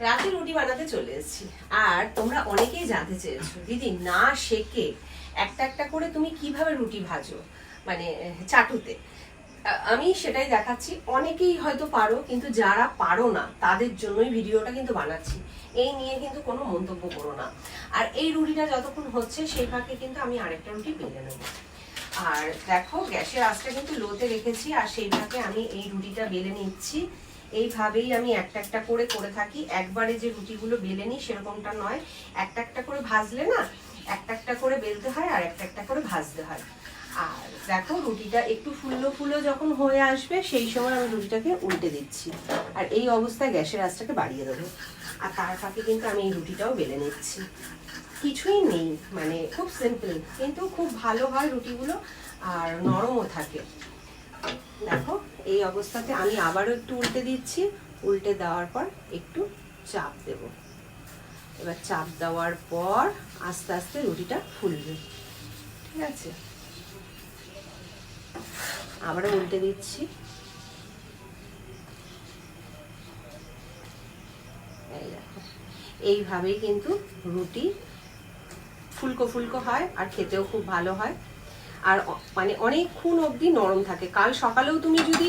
রাতে রুটি বানাতে চলে এসেছি। আর তোমরা অনেকেই জানতে চেয়েছো, দিদি না সেকে একটা একটা করে তুমি কিভাবে রুটি ভাজো, মানে চাটুতে। আমি সেটাই দেখাচ্ছি। অনেকেই হয়তো পারো, কিন্তু যারা পারো না তাদের জন্যই ভিডিওটা কিন্তু বানাচ্ছি। এই নিয়ে কিন্তু কোনো মন্তব্য করো না। আর এই রুটিটা যতক্ষণ হচ্ছে সেই ফাঁকে কিন্তু আমি আরেকটা রুটি বেলে নেবো। আর দেখো গ্যাসের আঁচটা কিন্তু লোতে রেখেছি, আর সেই ফাঁকে আমি এই রুটিটা বেলে নিচ্ছি। এইভাবেই আমি একটা একটা করে করে থাকি। একবারে যে রুটিগুলো বেলে নিই সেরকমটা নয়, একটা একটা করে ভাজলে না একটা একটা করে বেলতে হয় আর একটা একটা করে ভাজতে হয়। আর দেখো রুটিটা একটু ফুললো ফুললো যখন হয়ে আসবে সেই সময় আমি রুটিটাকে উল্টে দিচ্ছি। আর এই অবস্থায় গ্যাসের আঁচটাকে বাড়িয়ে দেবো। আর তার ফাঁকে কিন্তু আমি এই রুটিটাও বেলে নিচ্ছি। কিছুই নেই, মানে খুব সিম্পল, কিন্তু খুব ভালো হয় রুটিগুলো আর নরমও থাকে। দেখো এই অবস্থাতে আমি আবারও একটু উল্টে দিচ্ছি। উল্টে দেওয়ার পর একটু চাপ দেব। এবার চাপ দেওয়ার পর আস্তে আস্তে রুটিটা ফুলবে। ঠিক আছে, আবারও উল্টে দিচ্ছি। এই দেখো এইভাবেই কিন্তু রুটি ফুলকো ফুলকো হয় আর খেতেও খুব ভালো হয়। আর মানে অনেকক্ষণ অবধি নরম থাকে। কাল সকালেও তুমি যদি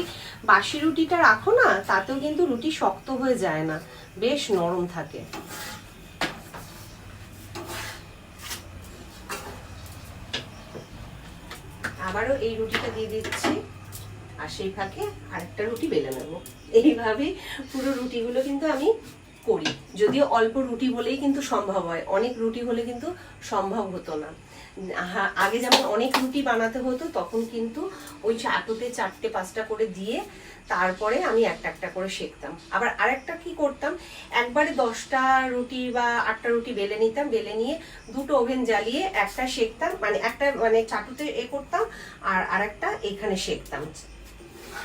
বাসি রুটিটা রাখো না, তাতেও কিন্তু রুটি শক্ত হয়ে যায় না, বেশ নরম থাকে। আবারও এই রুটিটা দিয়ে দিচ্ছি, আর সেই ফাঁকে আরেকটা রুটি বেলে নেব। এইভাবে পুরো রুটিগুলো কিন্তু আমি করি। যদিও অল্প রুটি হলেই কিন্তু সম্ভব হয়, অনেক রুটি হলে কিন্তু সম্ভব হতো না। আগে যেমন অনেক রুটি বানাতে হতো, তখন কিন্তু ওই চাটুতে 4টে-5টা করে দিয়ে তারপরে আমি একটা একটা করে সেঁকতাম। আবার আরেকটা কি করতাম, একবারে 10টা রুটি বা 8টা রুটি বেলে নিতাম, বেলে নিয়ে দুটো ওভেন জ্বালিয়ে একটা সেঁকতাম, মানে একটা মানে চাটুতে করতাম আর আরেকটা এখানে সেঁকতাম,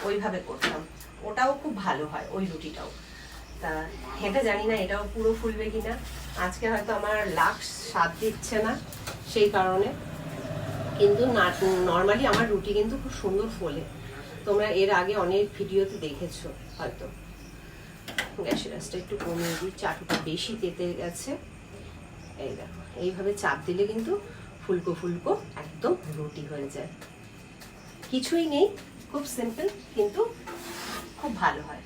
ওইভাবে করতাম। ওটাও খুব ভালো হয় ওই রুটিটাও। তা এটা জানি না এটাও পুরো ফুলবে কিনা। আজকে হয়তো আমার লাক স্বাদ দিচ্ছে না সেই কারণে, কিন্তু নর্মালি আমার রুটি কিন্তু খুব সুন্দর ফোলে। তোমরা এর আগে অনেক ভিডিওতে দেখেছো হয়তো। গ্যাসের আঁচটা একটু কমিয়ে দিই, চাটুটা বেশি তেতে গেছে। এই দেখো এইভাবে চাপ দিলে কিন্তু ফুলকো ফুলকো একদম রুটি হয়ে যায়। কিছুই নেই, খুব সিম্পল, কিন্তু খুব ভালো হয়।